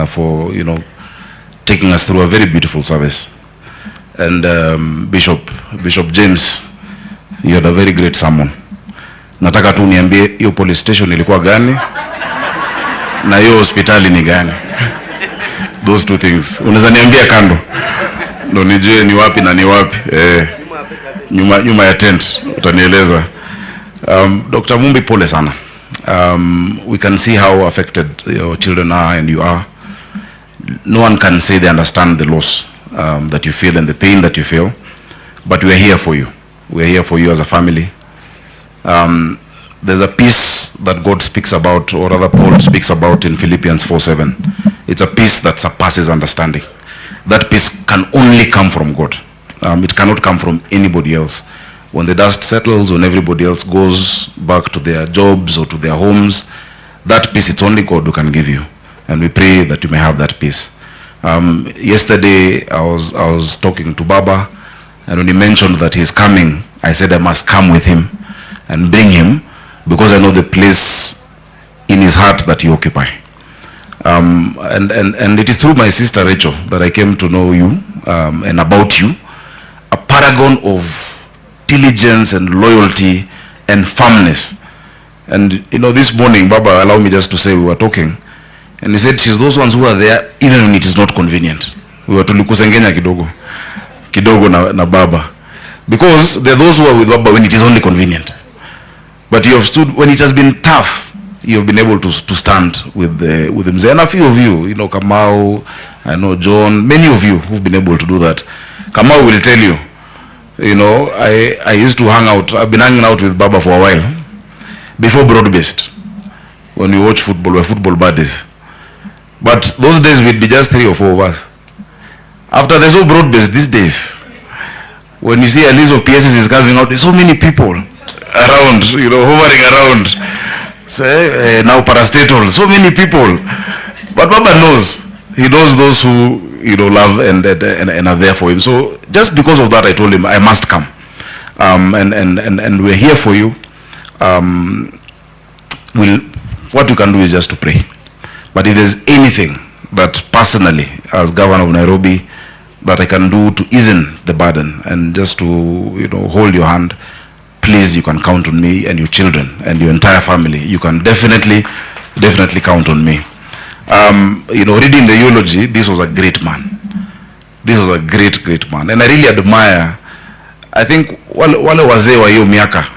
for, taking us through a very beautiful service. And Bishop James, you had a very great sermon. Nataka tu niambie hiyo police station ilikuwa gani na hiyo hospitali ni gani. Those two things. Unaweza niambia kando. Ndio nijue ni wapi na ni wapi. Nyuma ya tent utanieleza. Dr. Mumbi, pole sana. We can see how affected your children are and you are. No one can say they understand the loss that you feel and the pain that you feel, but we are here for you. We are here for you as a family. There's a peace that God speaks about, or rather Paul speaks about in Philippians 4:7. It's a peace that surpasses understanding. That peace can only come from God. It cannot come from anybody else. When the dust settles, when everybody else goes back to their jobs or to their homes, that peace, it's only God who can give you. And we pray that you may have that peace. Yesterday, I was talking to Baba, and when he mentioned that he's coming, I said I must come with him and bring him, because I know the place in his heart that you occupy. And it is through my sister Rachel that I came to know you and about you, a paragon of diligence and loyalty and firmness. And this morning, Baba, allow me just to say, we were talking, and he said she's those ones who are there even when it is not convenient. We were tulikusengenya kidogo na Baba, because there are those who are with Baba when it is only convenient. But you have stood when it has been tough. You have been able to stand with him. And a few of you, Kamau, I know John, many of you who've been able to do that. Kamau will tell you, I used to hang out. I've been hanging out with Baba for a while before broad-based. When we watch football, we're football buddies. But those days we'd be just 3 or 4 of us. After there's so broad-based these days, when you see a list of PSs is coming out, there's so many people around, hovering around. Say, now parastatal, so many people. But Baba knows. He knows those who, love and are there for him. So just because of that, I told him I must come. And we're here for you. What you can do is just to pray. But if there's anything that personally, as governor of Nairobi, that I can do to ease the burden and just to, hold your hand, please, you can count on me and your children and your entire family. You can definitely count on me. Reading the eulogy, this was a great man. This was a great man. And I really admire, I think, wale wazee wa hiyo miaka,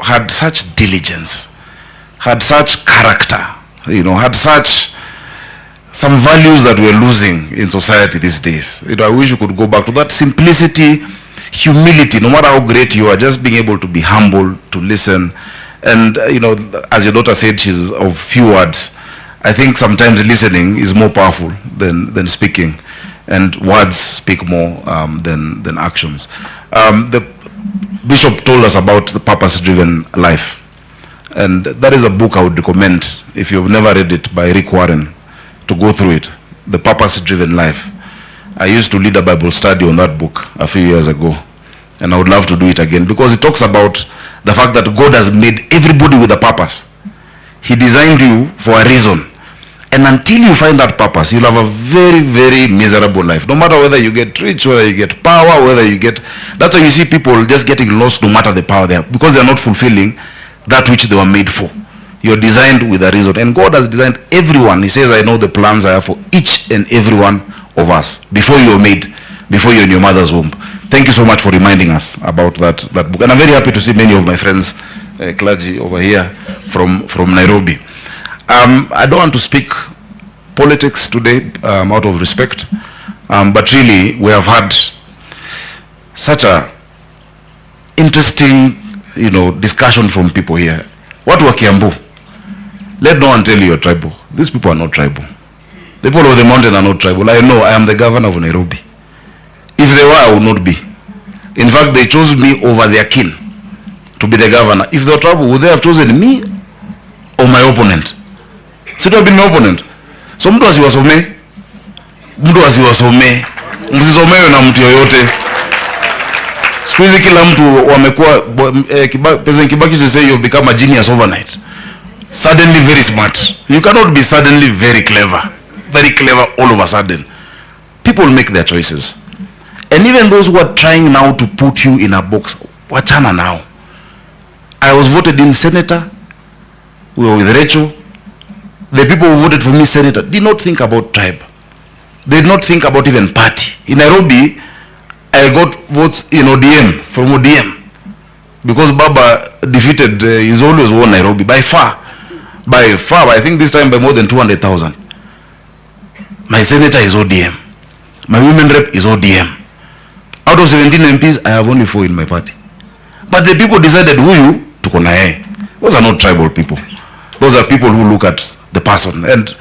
had such diligence, had such character, had such some values that we're losing in society these days. I wish we could go back to that simplicity, humility, no matter how great you are, just being able to be humble, to listen. And, as your daughter said, she's of few words. I think sometimes listening is more powerful than speaking. And words speak more than actions. The Bishop told us about the purpose-driven life. And that is a book I would recommend, if you've never read it, by Rick Warren, to go through it. The Purpose-Driven Life. I used to lead a Bible study on that book a few years ago. And I would love to do it again, because it talks about the fact that God has made everybody with a purpose. He designed you for a reason. And until you find that purpose, you'll have a very, very miserable life. No matter whether you get rich, whether you get power, whether you get... That's why you see people just getting lost no matter the power they have, because they're not fulfilling that which they were made for. You're designed with a reason. And God has designed everyone. He says, I know the plans I have for each and every one of us. Before you were made, before you're in your mother's womb. Thank you so much for reminding us about that book. And I'm very happy to see many of my friends, clergy over here from Nairobi. I don't want to speak politics today out of respect. But really, we have had such a interesting, discussion from people here. What were Kiambu? Let no one tell you you're tribal. These people are not tribal. The people of the mountain are not tribal. I know, I am the governor of Nairobi. If they were, I would not be. In fact, they chose me over their kin to be the governor. If they were tribal, would they have chosen me or my opponent? So it would have been my opponent. So mtu asiwasome. Mtu asiwasome. Msisomewe na mtu yoyote. Siku hizi kila mtu wamekuwa President Kibaki used to say you've become a genius overnight. Suddenly very smart. You cannot be suddenly very clever. very clever all of a sudden. People make their choices. And even those who are trying now to put you in a box, wachana now. I was voted in senator. We were with Rachel. The people who voted for me senator did not think about tribe. They did not think about even party. In Nairobi, I got votes in ODM, from ODM. Because Baba defeated, he's always won Nairobi, by far. By far, I think this time by more than 200,000. My senator is ODM. My women rep is ODM. Out of 17 MPs, I have only 4 in my party. But the people decided who you to konae. Those are not tribal people. Those are people who look at the person. And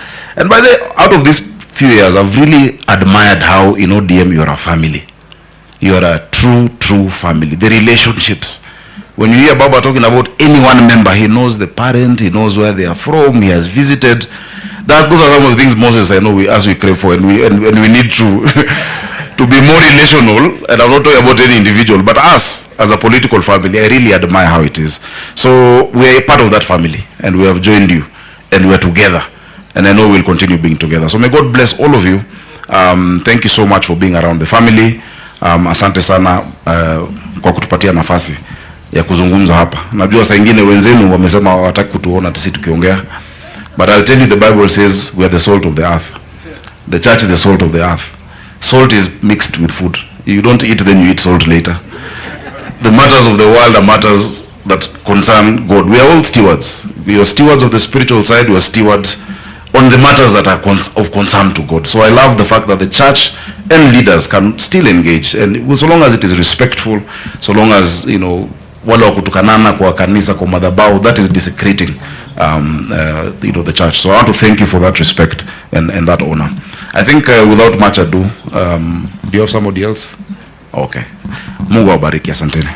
by the out of these few years, I've really admired how in ODM you are a family. You are a true family. The relationships. When you hear Baba talking about any one member, he knows the parent, he knows where they are from, he has visited. Those are some of the things, Moses, I know we crave for, and we need to be more relational. And I'm not talking about any individual, but us as a political family, I really admire how it is. So we are a part of that family, and we have joined you, and we are together, and I know we'll continue being together. So may God bless all of you. Thank you so much for being around the family. Asante sana kwa kutupatia nafasi ya kuzungumza hapa. Najua saa ingine wenzenu wamesema hawataki kutuona sisi tukiongea. But I'll tell you, the Bible says we are the salt of the earth. The church is the salt of the earth. Salt is mixed with food. You don't eat, then you eat salt later. The matters of the world are matters that concern God. We are all stewards. We are stewards of the spiritual side. We are stewards on the matters that are of concern to God. So I love the fact that the church and leaders can still engage, and so long as it is respectful, so long as, you know, wale wa kutukanana kwa kanisa kwa madhabahu, that is desecrating you know, the church. So I want to thank you for that respect and that honor. I think without much ado, do you have somebody else? Okay. Mungu awabariki, asanteni.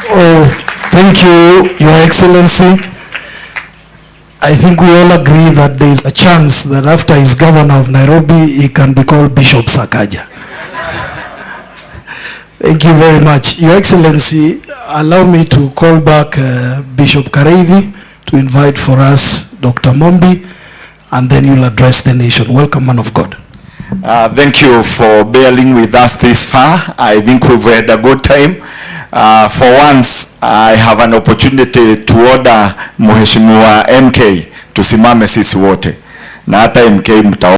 Oh, thank you, Your Excellency. I think we all agree that there is a chance that after he's governor of Nairobi, he can be called Bishop Sakaja. Thank you very much. Your Excellency, allow me to call back Bishop Kareithi to invite for us Dr. Mombi, and then you'll address the nation. Welcome, man of God. Thank you for bearing with us this far. I think we've had a good time. For once, I have an opportunity to order Mheshimiwa MK tusimame sisi wote. Na hata MK